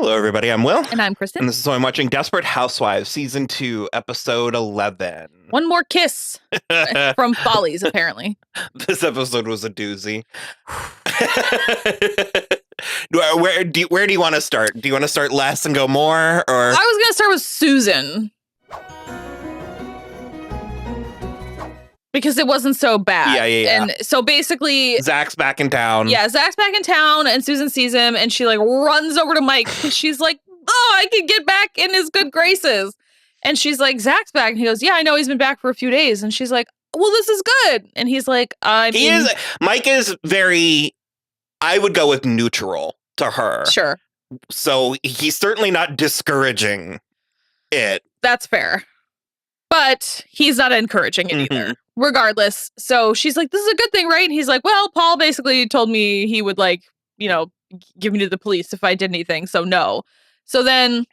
Hello, everybody. I'm Will. And I'm Kristin. And this is I'm watching Desperate Housewives, Season 2, Episode 11. One more kiss from Follies, apparently. This episode was a doozy. Where do you want to start? Do you want to start less and go more? Or I was going to start with Susan. Because it wasn't so bad. Yeah. And so basically... Zach's back in town. Yeah, Zach's back in town, and Susan sees him, and she, runs over to Mike, because she's like, oh, I can get back in his good graces. And she's like, Zach's back. And he goes, yeah, I know he's been back for a few days. And she's like, well, this is good. And he's like, Mike is very, I would go with neutral to her. Sure. So he's certainly not discouraging it. That's fair. But he's not encouraging it either. Regardless. So she's like, this is a good thing, right? And he's like, well, Paul basically told me he would give me to the police if I did anything. So no. So then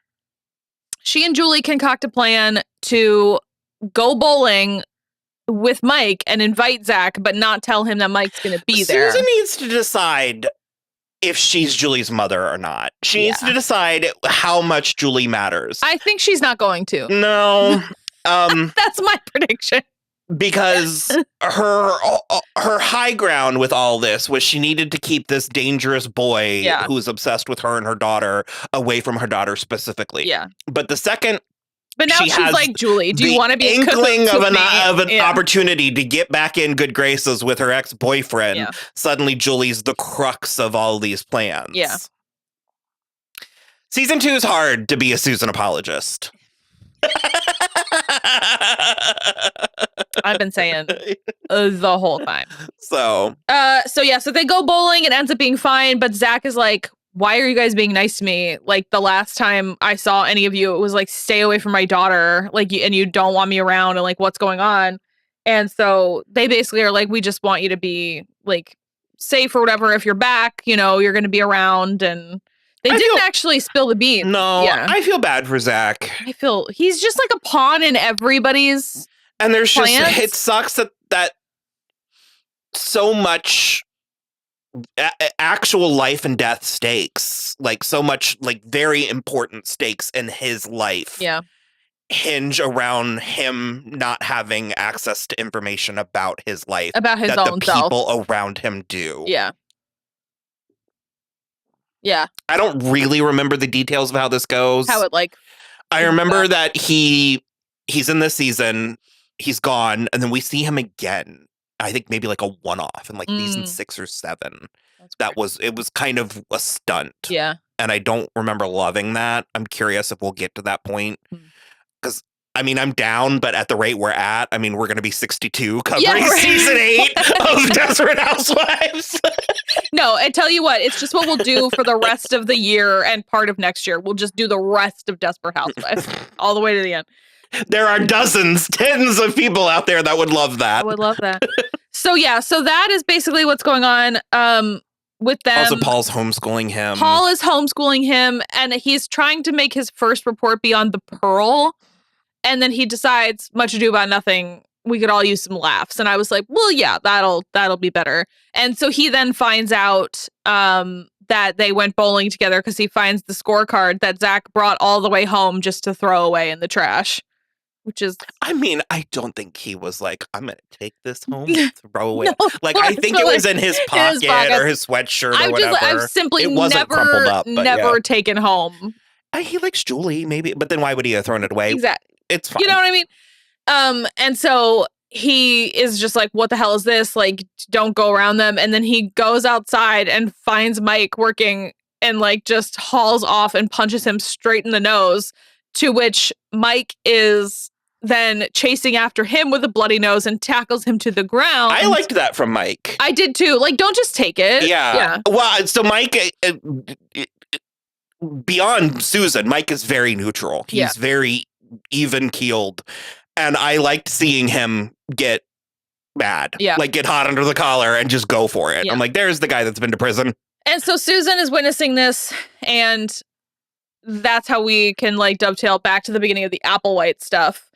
she and Julie concoct a plan to go bowling with Mike and invite Zach, but not tell him that Mike's going to be there. Susan needs to decide if she's Julie's mother or not. She needs to decide how much Julie matters. I think she's not going to. No. That's my prediction. Because her high ground with all this was she needed to keep this dangerous boy who's obsessed with her and her daughter away from her daughter specifically. Yeah. But the second But now she's like, Julie, do you want to be inkling of an opportunity to get back in good graces with her ex-boyfriend, suddenly Julie's the crux of all these plans. Yeah. Season 2 is hard to be a Susan apologist. I've been saying the whole time. So they go bowling. It ends up being fine. But Zach is like, why are you guys being nice to me? Like, the last time I saw any of you, it was like, stay away from my daughter. Like, and you don't want me around, and like, what's going on? And so they basically are like, we just want you to be like safe or whatever. If you're back, you're going to be around. And they didn't actually spill the beans. No, I feel bad for Zach. I feel he's just like a pawn in everybody's And there's plans. It sucks that so much actual life and death stakes, like so much like very important stakes in his life hinge around him not having access to information about his life. About his that own the self. people around him do. Yeah. Yeah. I don't really remember the details of how this goes. I remember that he's in this season, he's gone, and then we see him again. I think maybe like a one-off in like season 6 or 7. It was kind of a stunt. Yeah. And I don't remember loving that. I'm curious if we'll get to that point. Because I'm down, but at the rate we're at, we're going to be 62 covering season 8 of Desperate Housewives. No, I tell you what, it's just what we'll do for the rest of the year and part of next year. We'll just do the rest of Desperate Housewives all the way to the end. There are tens of people out there that would love that. I would love that. So that is basically what's going on with them. Also, Paul's homeschooling him. Paul is homeschooling him, and he's trying to make his first report be on the Pearl. And then he decides, much ado about nothing, we could all use some laughs. And I was like, well, yeah, that'll be better. And so he then finds out that they went bowling together because he finds the scorecard that Zach brought all the way home just to throw away in the trash. Which is... I don't think he was like, I'm going to take this home and throw away. No, I think it was in his pocket or his sweatshirt or whatever. I've simply never taken home. He likes Julie, maybe. But then why would he have thrown it away? Exactly. It's fine. You know what I mean? And so he is just like, what the hell is this? Like, don't go around them. And then he goes outside and finds Mike working and like just hauls off and punches him straight in the nose, to which Mike is then chasing after him with a bloody nose and tackles him to the ground. I liked that from Mike. I did too. Like, don't just take it. Yeah. Well, so Mike, beyond Susan, Mike is very neutral. He's very even-keeled. And I liked seeing him get mad. Yeah. Like, get hot under the collar and just go for it. Yeah. I'm like, there's the guy that's been to prison. And so Susan is witnessing this, and that's how we can like dovetail back to the beginning of the Applewhites stuff.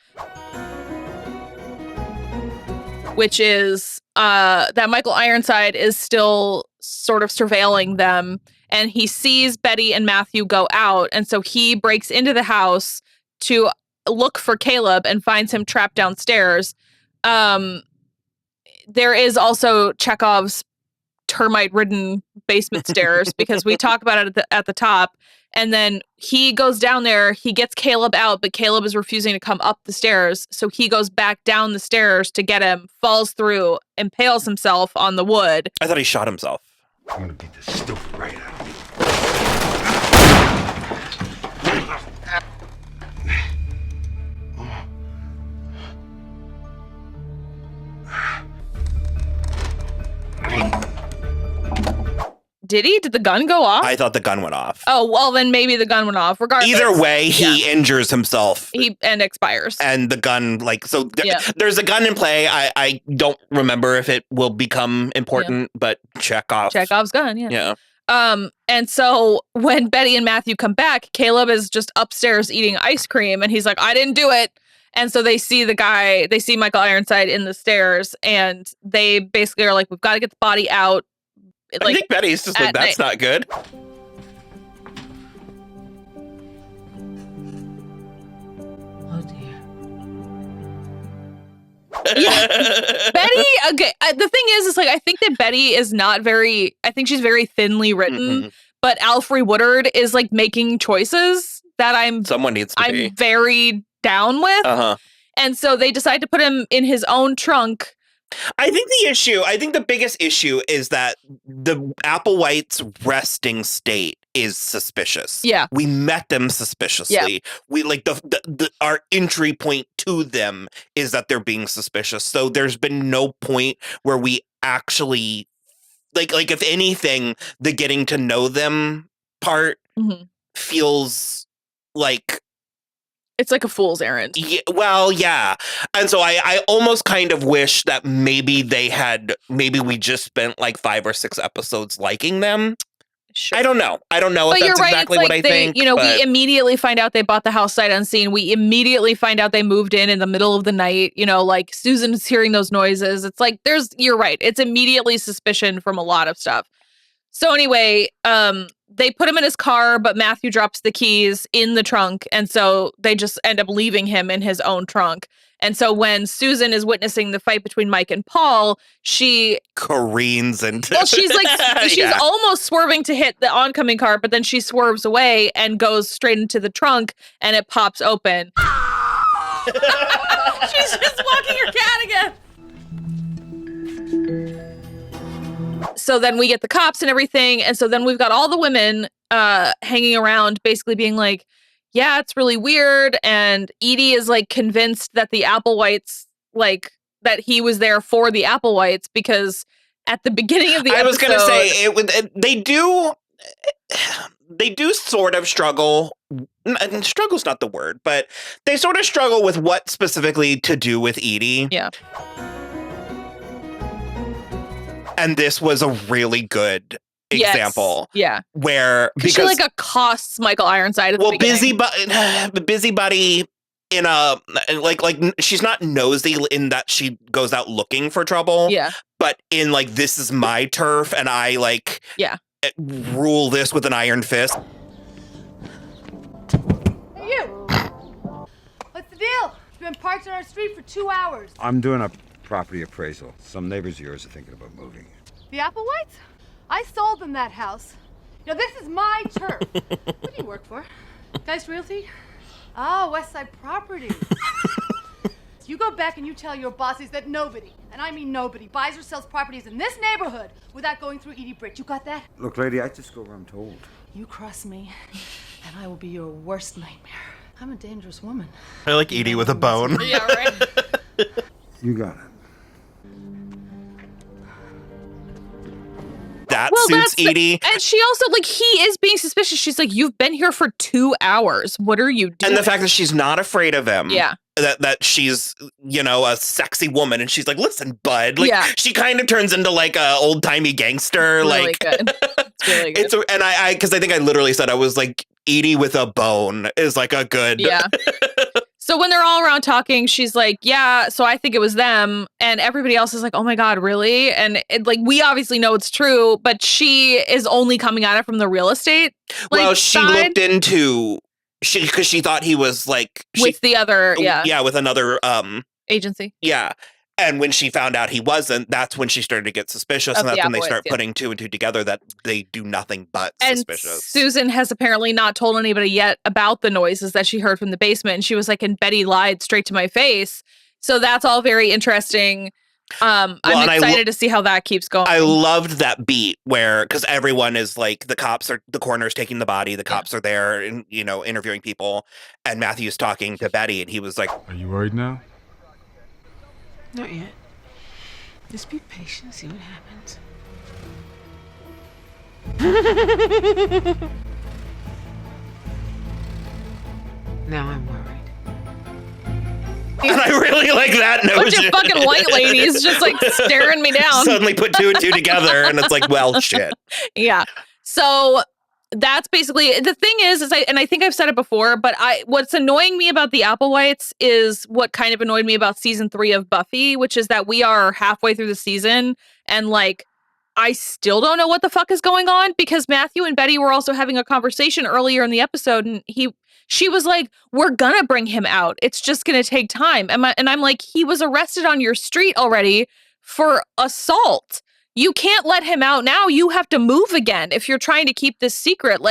Which is that Michael Ironside is still sort of surveilling them and he sees Betty and Matthew go out. And so he breaks into the house to look for Caleb and finds him trapped downstairs. There is also Chekhov's termite-ridden basement stairs because we talk about it at the top. And then he goes down there, he gets Caleb out, but Caleb is refusing to come up the stairs. So he goes back down the stairs to get him, falls through, impales himself on the wood. I thought he shot himself. I'm gonna beat this stupid right out of me. Did he? Did the gun go off? I thought the gun went off. Oh, well, then maybe the gun went off. Regardless. Either way, he injures himself. And expires. And the gun, there's a gun in play. I don't remember if it will become important, but Chekhov's gun, yeah. And so when Betty and Matthew come back, Caleb is just upstairs eating ice cream, and he's like, I didn't do it. And so they see Michael Ironside in the stairs, and they basically are like, we've got to get the body out. I think Betty's just like, that's not good. Oh, dear. Yeah. Betty, okay. The thing is like, I think that Betty is I think she's very thinly written, but Alfre Woodard is like making choices that I'm very down with. And so they decide to put him in his own trunk. I think the biggest issue is that the Applewhites' resting state is suspicious. Yeah. We met them suspiciously. Yeah. We like our entry point to them is that they're being suspicious. So there's been no point where we actually like if anything, the getting to know them part feels like it's like a fool's errand. Yeah, well, yeah. And so I almost kind of wish that maybe we just spent like 5 or 6 episodes liking them. Sure. I don't know but if that's exactly what I think. We immediately find out they bought the house sight unseen. We immediately find out they moved in the middle of the night. Like Susan's hearing those noises. It's like you're right. It's immediately suspicion from a lot of stuff. So anyway, they put him in his car, but Matthew drops the keys in the trunk. And so they just end up leaving him in his own trunk. And so when Susan is witnessing the fight between Mike and Paul, she careens into she's almost swerving to hit the oncoming car, but then she swerves away and goes straight into the trunk and it pops open. She's just walking her cat again. So then we get the cops and everything. And so then we've got all the women hanging around basically being like, yeah, it's really weird. And Edie is like convinced that the Applewhites, like that he was there for the Applewhites because at the beginning of the episode. I was going to say they do sort of struggle. Struggle's not the word, but they sort of struggle with what specifically to do with Edie. Yeah. And this was a really good example. Yeah. Where because she like accosts Michael Ironside at the beginning. Busybody in a like she's not nosy in that she goes out looking for trouble. Yeah. But in like, this is my turf and I rule this with an iron fist. Hey, you! What's the deal? You've been parked on our street for 2 hours. I'm doing a property appraisal. Some neighbors of yours are thinking about moving. The Applewhites? I sold them that house. This is my turf. What do you work for? Geist Realty? Oh, West Side Properties. You go back and you tell your bosses that nobody, and I mean nobody, buys or sells properties in this neighborhood without going through Edie Britt. You got that? Look, lady, I just go where I'm told. You cross me, and I will be your worst nightmare. I'm a dangerous woman. I like Edie with a bone. Yeah, right. You got it. That suits Edie. And she also, he is being suspicious. She's like, you've been here for 2 hours. What are you doing? And the fact that she's not afraid of him. Yeah. That she's, a sexy woman. And she's like, listen, bud. She kind of turns into a old-timey gangster. Really good. It's really good. Because I think I literally said I was like, Edie with a bone is a good. Yeah. So when they're all around talking, she's like, yeah, so I think it was them. And everybody else is like, oh my God, really? And we obviously know it's true, but she is only coming at it from the real estate. She looked into, because she thought he was with the other, with another agency. Yeah. And when she found out he wasn't, that's when she started to get suspicious. And that's when they start putting two and two together that they do nothing but suspicious. And Susan has apparently not told anybody yet about the noises that she heard from the basement. And she was like, and Betty lied straight to my face. So that's all very interesting. I'm excited to see how that keeps going. I loved that beat where, because everyone is like, the coroner's taking the body, the cops are there and, interviewing people. And Matthew's talking to Betty and he was like, are you worried now? Not yet. Just be patient, see what happens. Now I'm worried. And I really like that notion. Bunch of fucking white ladies just staring me down. Suddenly put two and two together and it's like, well, shit. Yeah. So that's basically the thing is I think I've said it before, but what's annoying me about the Applewhites is what kind of annoyed me about season 3 of Buffy, which is that we are halfway through the season and I still don't know what the fuck is going on, because Matthew and Betty were also having a conversation earlier in the episode and she was like, we're gonna bring him out. It's just gonna take time. And I'm like, he was arrested on your street already for assault. You can't let him out now. You have to move again if you're trying to keep this secret.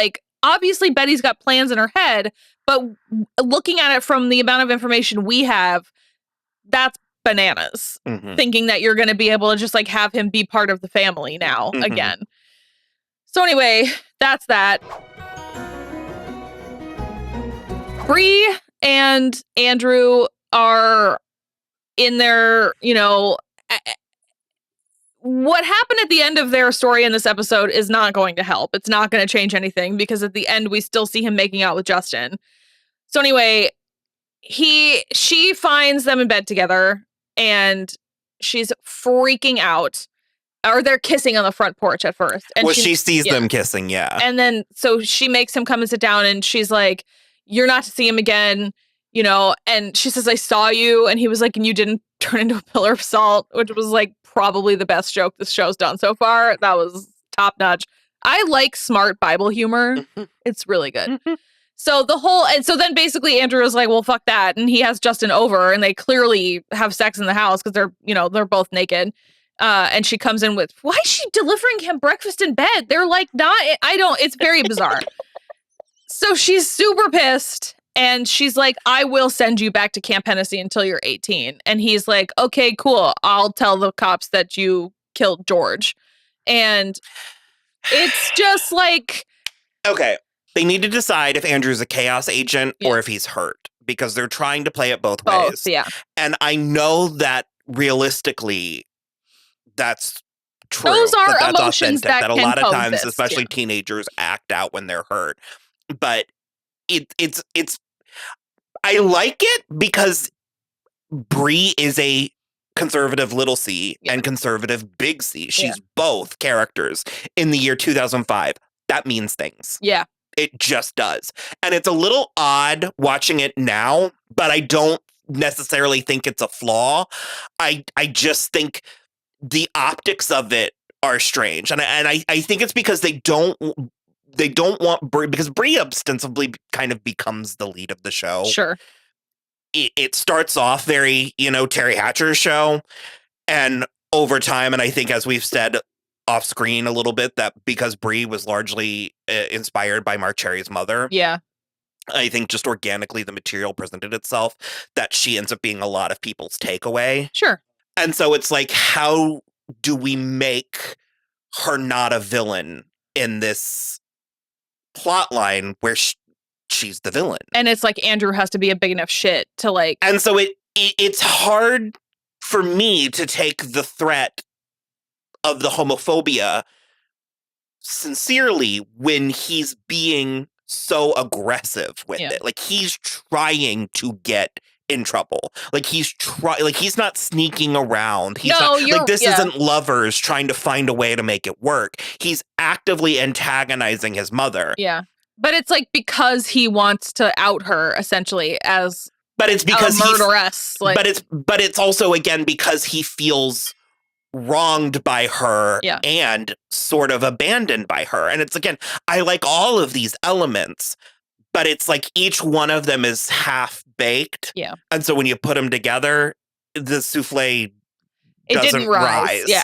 Obviously, Betty's got plans in her head, but looking at it from the amount of information we have, that's bananas. Mm-hmm. Thinking that you're going to be able to just have him be part of the family now again. So anyway, that's that. Bree and Andrew are in their, what happened at the end of their story in this episode is not going to help. It's not going to change anything because at the end we still see him making out with Justin. So anyway, she finds them in bed together and she's freaking out. Or they're kissing on the front porch at first. And she sees them kissing, yeah. And then so she makes him come and sit down and she's like, you're not to see him again, and she says, I saw you. And he was like, and you didn't turn into a pillar of salt, which was probably the best joke this show's done so far. That was top notch. I like smart Bible humor. It's really good. So so then basically Andrew was like, well, fuck that. And he has Justin over and they clearly have sex in the house because they're both naked. And she comes in with, why is she delivering him breakfast in bed? They're it's very bizarre. So she's super pissed. And she's like, I will send you back to Camp Hennessy until you're 18. And he's like, okay, cool. I'll tell the cops that you killed George. And it's just okay, they need to decide if Andrew's a chaos agent or if he's hurt, because they're trying to play it both ways. Yeah. And I know that realistically, that's true. Those are that's emotions authentic, that a lot of times, exist, especially teenagers, act out when they're hurt. But it's I like it because Bree is a conservative little c and conservative big C. She's both characters in the year 2005. That means things. Yeah. It just does. And it's a little odd watching it now, but I don't necessarily think it's a flaw. I just think the optics of it are strange. And I think it's because they don't want Bree, because Bree ostensibly kind of becomes the lead of the show. Sure. It starts off very, Terry Hatcher's show. And over time, and I think as we've said off screen a little bit, that because Bree was largely inspired by Mark Cherry's mother. Yeah. I think just organically the material presented itself that she ends up being a lot of people's takeaway. Sure. And so it's how do we make her not a villain in this plot line where she's the villain? And it's Andrew has to be a big enough shit to And so it's hard for me to take the threat of the homophobia sincerely when he's being so aggressive with it. He's trying to get in trouble. He's not sneaking around. He's not, this isn't lovers trying to find a way to make it work. He's actively antagonizing his mother. Yeah. But it's because he wants to out her essentially as But it's because a murderess. But it's also, again, because he feels wronged by her and sort of abandoned by her. And it's, again, I like all of these elements, but it's like each one of them is half-baked. Yeah. And so when you put them together, the souffle doesn't rise. Yeah.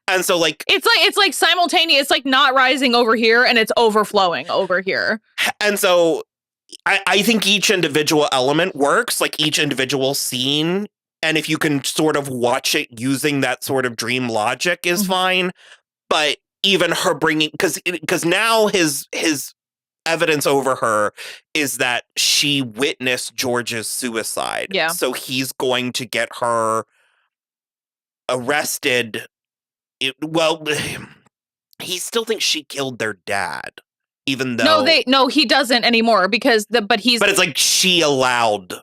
And so like it's like simultaneous. It's like not rising over here and it's overflowing over here. And so I think each individual element works, like each individual scene. And if you can sort of watch it using that sort of dream logic is fine. But even her bringing, because now his evidence over her is that she witnessed George's suicide. Yeah. So he's going to get her arrested. He still thinks she killed their dad, even though no, he doesn't anymore but it's like she allowed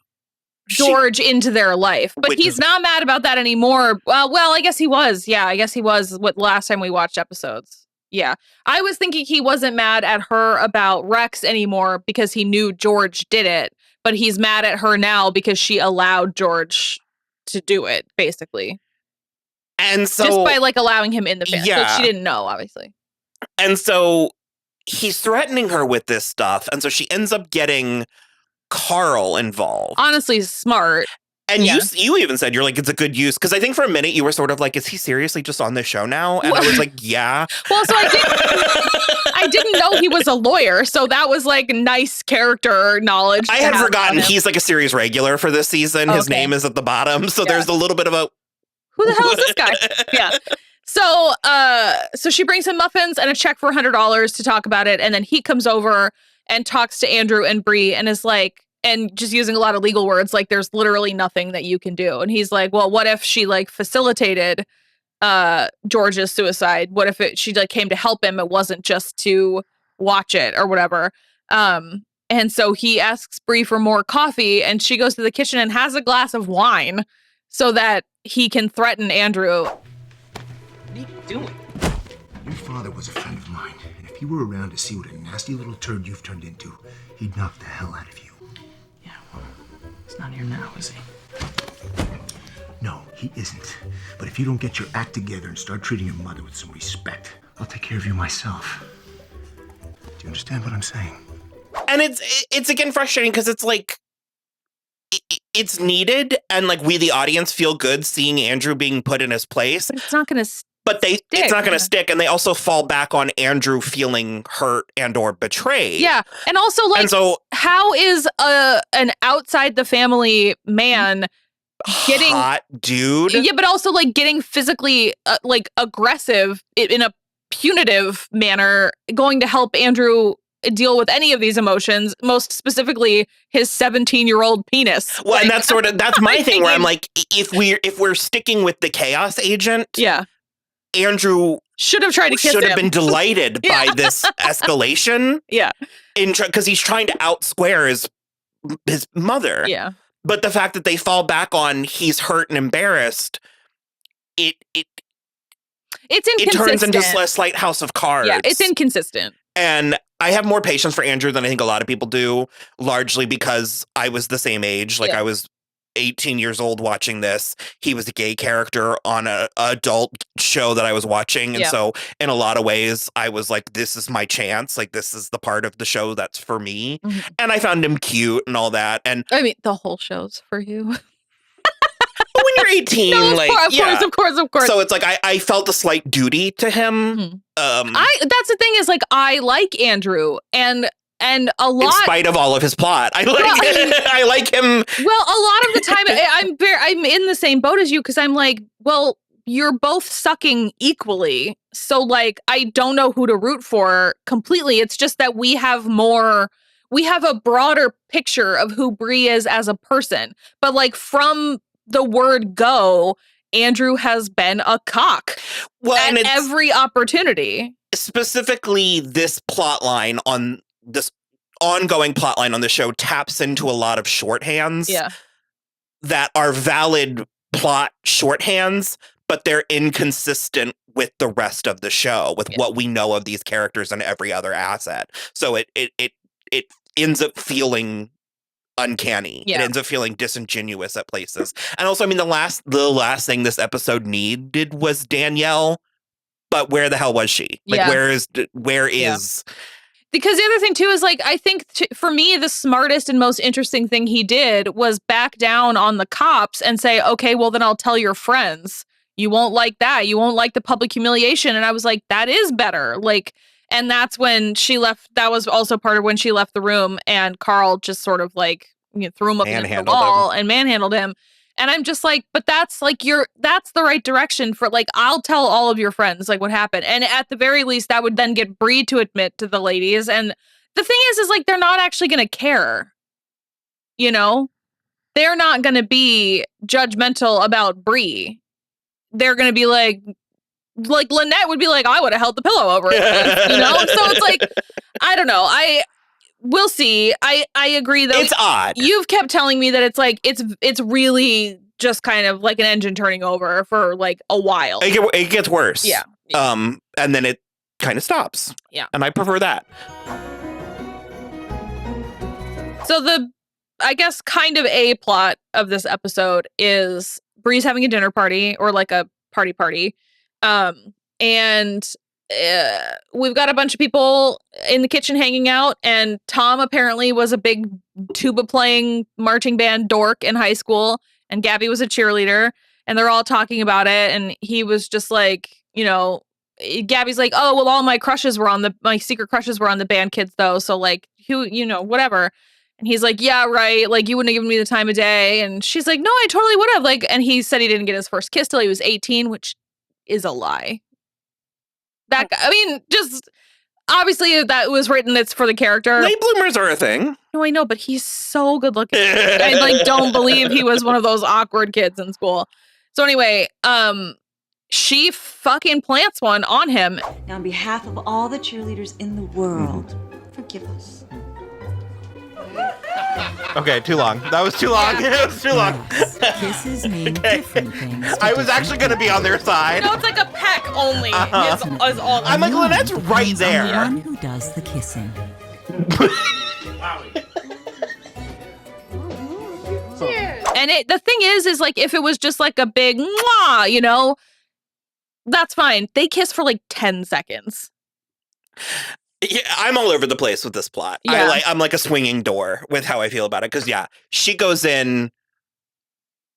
George into their life, but he's not mad about that anymore. Well, I guess he was. Yeah, I guess he was. What last time we watched episodes? Yeah, I was thinking he wasn't mad at her about Rex anymore because he knew George did it, but he's mad at her now because she allowed George to do it, basically. And so just by like allowing him in the family, which she didn't know, obviously. And so he's threatening her with this stuff, and so she ends up getting Carl involved. Honestly, smart. And you even said, you're like, it's a good use. Because I think for a minute you were sort of like, is he seriously just on this show now? And I was like, yeah. Well, so I didn't know he was a lawyer. So that was like nice character knowledge. I had forgotten he's like a series regular for this season. His name is at the bottom. So there's a little bit of a... Who the hell is this guy? Yeah. So she brings him muffins and a check for $100 to talk about it. And then he comes over and talks to Andrew and Bree and is like, and just using a lot of legal words, like there's literally nothing that you can do. And he's like, well, what if she like facilitated George's suicide? What if she like came to help him? It wasn't just to watch it or whatever. And so he asks Bree for more coffee and she goes to the kitchen and has a glass of wine so that he can threaten Andrew. What are you doing? Your father was a friend of mine, and if he were around to see what a nasty little turd you've turned into, he'd knock the hell out of you. Yeah, well, he's not here now, is he? No, he isn't. But if you don't get your act together and start treating your mother with some respect, I'll take care of you myself. Do you understand what I'm saying? And it's again frustrating because it's like, it's needed, and like we, the audience, feel good seeing Andrew being put in his place. But it's not going to stick. It's not going to stick, and they also fall back on Andrew feeling hurt and or betrayed. Yeah, and also like, how is an outside the family man getting hot dude? Yeah, but also like getting physically like aggressive in a punitive manner going to help Andrew deal with any of these emotions, most specifically his 17-year-old penis. Well, and that's my thing where I'm like, if we're sticking with the chaos agent, Andrew should have tried to kiss him. Should have been delighted by this escalation. Yeah. Because he's trying to outsquare his mother. Yeah. But the fact that they fall back on he's hurt and embarrassed, it's inconsistent. It turns into a slight house of cards. Yeah, it's inconsistent. And I have more patience for Andrew than I think a lot of people do, largely because I was the same age. Like I was 18 years old watching this. He was a gay character on an adult show that I was watching. And so in a lot of ways, I was like, this is my chance. Like, this is the part of the show that's for me. Mm-hmm. And I found him cute and all that. And I mean, the whole show's for you. But when you're 18, no, like, of course. So it's like, I felt a slight duty to him. Mm-hmm. That's the thing is like, I like Andrew and a lot, in spite of all of his plot, I like him. Well, a lot of the time, I'm in the same boat as you because I'm like, well, you're both sucking equally, so like, I don't know who to root for completely. It's just that we have a broader picture of who Bree is as a person, but like from the word go, Andrew has been a cock at every opportunity. Specifically, this plot line on this ongoing plot line on the show taps into a lot of shorthands that are valid plot shorthands, but they're inconsistent with the rest of the show, with what we know of these characters and every other asset. So it ends up feeling uncanny. Yeah. It ends up feeling disingenuous at places. And also, I mean, the last thing this episode needed was Danielle, but where the hell was she? Like, Yeah. where is... Because the other thing, too, is, like, I think, for me, the smartest and most interesting thing he did was back down on the cops and say, okay, well, then I'll tell your friends. You won't like that. You won't like the public humiliation. And I was like, that is better. Like, and that's when she left. That was also part of when she left the room, and Carl just sort of, like, threw him up against the wall and manhandled him. And I'm just like, but that's like that's the right direction for, like, I'll tell all of your friends, like, what happened. And at the very least, that would then get Bree to admit to the ladies. And the thing is like, they're not actually going to care. You know, they're not going to be judgmental about Bree. They're going to be like Lynette would be like, I would have held the pillow over it, you know? So it's like, I don't know. We'll see. I agree though. It's odd. You've kept telling me that it's like it's really just kind of like an engine turning over for like a while. It gets worse. Yeah. And then it kind of stops. Yeah. And I prefer that. So I guess kind of a plot of this episode is Bree's having a dinner party, or like a party. And we've got a bunch of people in the kitchen hanging out, and Tom apparently was a big tuba playing marching band dork in high school, and Gabby was a cheerleader, and they're all talking about it, and he was just like, you know, Gabby's like, oh, well, all my secret crushes were on the band kids though, so like, who, you know, whatever. And he's like, yeah, right, like, you wouldn't have given me the time of day. And she's like, no, I totally would have. Like, and he said he didn't get his first kiss till he was 18, which is a lie. That guy, I mean, just obviously that was written, it's for the character. Late bloomers are a thing. No, I know, but he's so good looking. I like don't believe he was one of those awkward kids in school. So anyway, she fucking plants one on him. Now, on behalf of all the cheerleaders in the world, forgive us. Okay, too long. That was too long. It was too long. Kisses mean different things. I was actually going to be on their side. No, it's like a peck only. Is all. I'm like, well, that's right there. The one who does the kissing. And the thing is like, if it was just like a big mwah, you know, that's fine. They kiss for like 10 seconds. Yeah, I'm all over the place with this plot. Yeah. I'm like a swinging door with how I feel about it. Because yeah, she goes in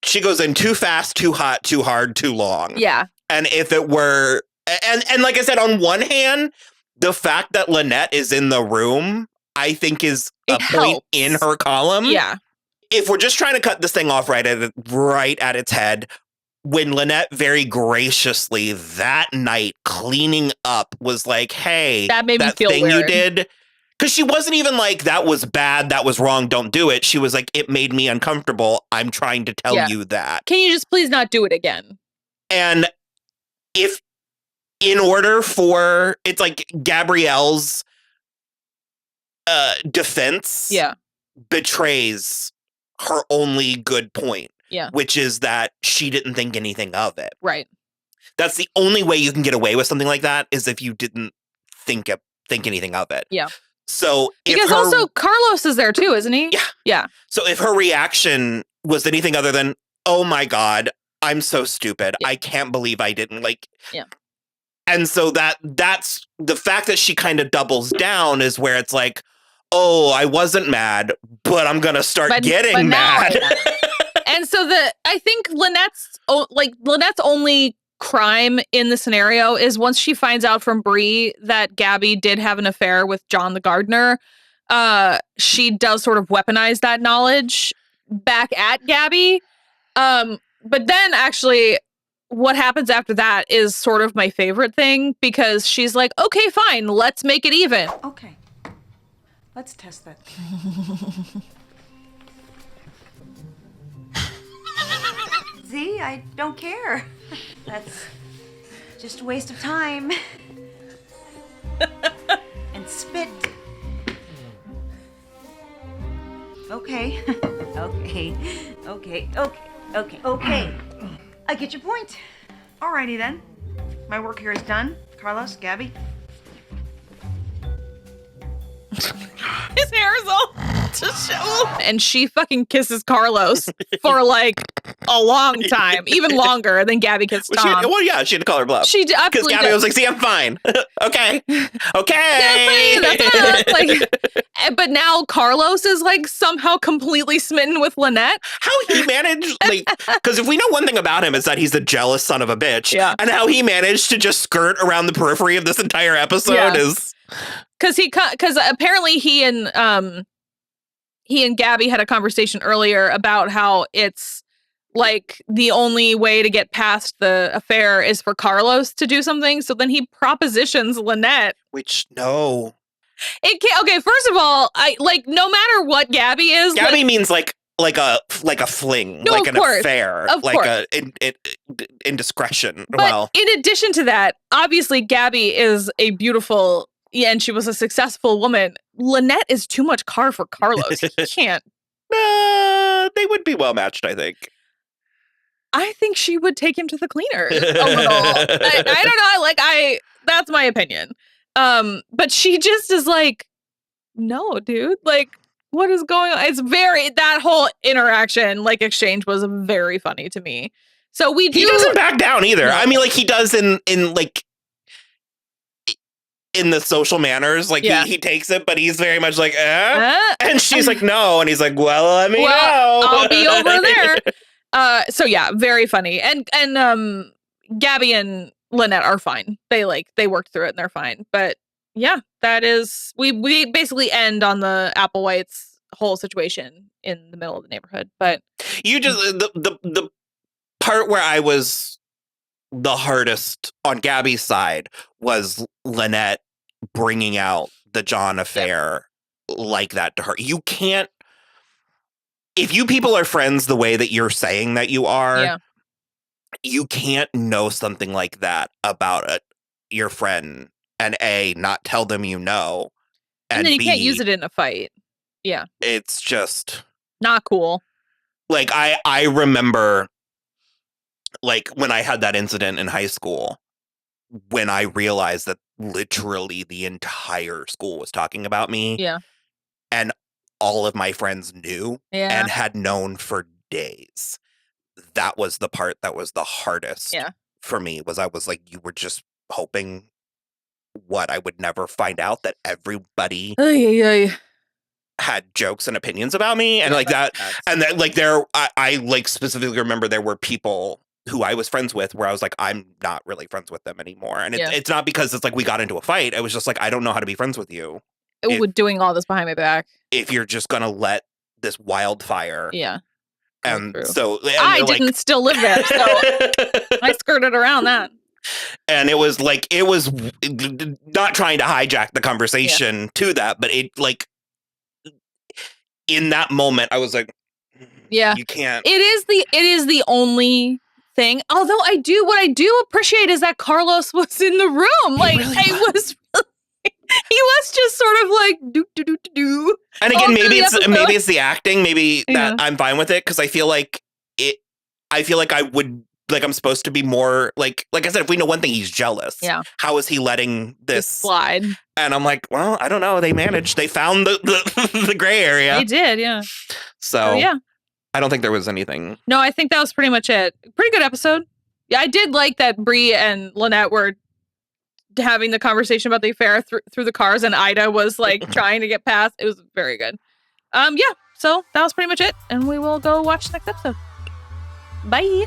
too fast, too hot, too hard, too long. Yeah. And if it were, and like I said, on one hand, the fact that Lynette is in the room, I think is a point in her column. Yeah. If we're just trying to cut this thing off right at its head, when Lynette very graciously that night cleaning up was like, hey, that made me feel thing weird. You did. Because she wasn't even like, that was bad, that was wrong, don't do it. She was like, it made me uncomfortable. I'm trying to tell you that. Can you just please not do it again? And if in order for, it's like Gabrielle's defense betrays her only good point. Yeah. Which is that she didn't think anything of it. Right. That's the only way you can get away with something like that, is if you didn't think anything of it. Yeah. So because also Carlos is there too, isn't he? Yeah. Yeah. So if her reaction was anything other than, oh my God, I'm so stupid. I can't believe I didn't like. Yeah. And so that's the fact that she kind of doubles down is where it's like, oh, I wasn't mad, but I'm going to start getting mad. And so I think Lynette's only crime in the scenario is once she finds out from Bree that Gabby did have an affair with John the gardener, she does sort of weaponize that knowledge back at Gabby. But then actually what happens after that is sort of my favorite thing, because she's like, okay, fine, let's make it even. Okay. Let's test that. See, I don't care. That's just a waste of time. And spit. Okay. Okay. I get your point. Alrighty then. My work here is done. Carlos, Gabby. His hair is all to show. And she fucking kisses Carlos for like a long time, even longer than Gabby kissed Tom. She had to call her bluff. She absolutely because Gabby was like, "See, I'm fine. Okay. That's like, but now Carlos is like somehow completely smitten with Lynette. How he managed, like, because if we know one thing about him is that he's a jealous son of a bitch. Yeah. And how he managed to just skirt around the periphery of this entire episode is because apparently he and Gabby had a conversation earlier about how it's like the only way to get past the affair is for Carlos to do something. So then he propositions Lynette. Which, no. It can't, okay, first of all, I like no matter what Gabby is. Gabby means like a fling, no, like an course, affair, like a indiscretion. But in addition to that, obviously Gabby is a beautiful, and she was a successful woman. Lynette is too much car for Carlos. He can't. They would be well matched, I think. I think she would take him to the cleaner a little. I don't know. That's my opinion. But she just is like, no, dude. Like, what is going on? It's that whole interaction, like exchange, was very funny to me. So he doesn't back down either. No. I mean, like he does in the social manners, like he takes it, but he's very much like, and she's like, no, and he's like, well, let me know. I'll be over there. So yeah, very funny. And Gabby and Lynette are fine. They worked through it and they're fine. But yeah, that is we basically end on the Applewhites whole situation in the middle of the neighborhood. But you just the part where I was the hardest on Gabby's side was Lynette bringing out the John affair like that to her. You can't. If you people are friends the way that you're saying that you are, you can't know something like that about your friend and A, not tell them you know, and then you B, can't use it in a fight. Yeah. It's just not cool. Like I remember like when I had that incident in high school, when I realized that literally the entire school was talking about me. Yeah. And all of my friends knew and had known for days. That was the part that was the hardest for me. Was I was like, you were just hoping I would never find out that everybody had jokes and opinions about me, and like that, and that like I like specifically remember there were people who I was friends with where I was like, I'm not really friends with them anymore, and it's not because it's like we got into a fight. I was just like, I don't know how to be friends with you. Doing all this behind my back. If you're just gonna let this wildfire, and so I didn't still live there, so I skirted around that. And it was not trying to hijack the conversation to that, but it like in that moment I was like, you can't. It is the only thing. Although what I do appreciate is that Carlos was in the room. Like he was just sort of like do. And again, maybe it's the acting. Maybe that I'm fine with it because I feel like I would like I'm supposed to be more like I said. If we know one thing, he's jealous. Yeah. How is he letting this slide? And I'm like, well, I don't know. They managed. They found the gray area. They did, yeah. So yeah, I don't think there was anything. No, I think that was pretty much it. Pretty good episode. Yeah, I did like that Bree and Lynette were having the conversation about the affair through the cars, and Ida was like trying to get past. It was very good. So that was pretty much it, and we will go watch the next episode. Bye.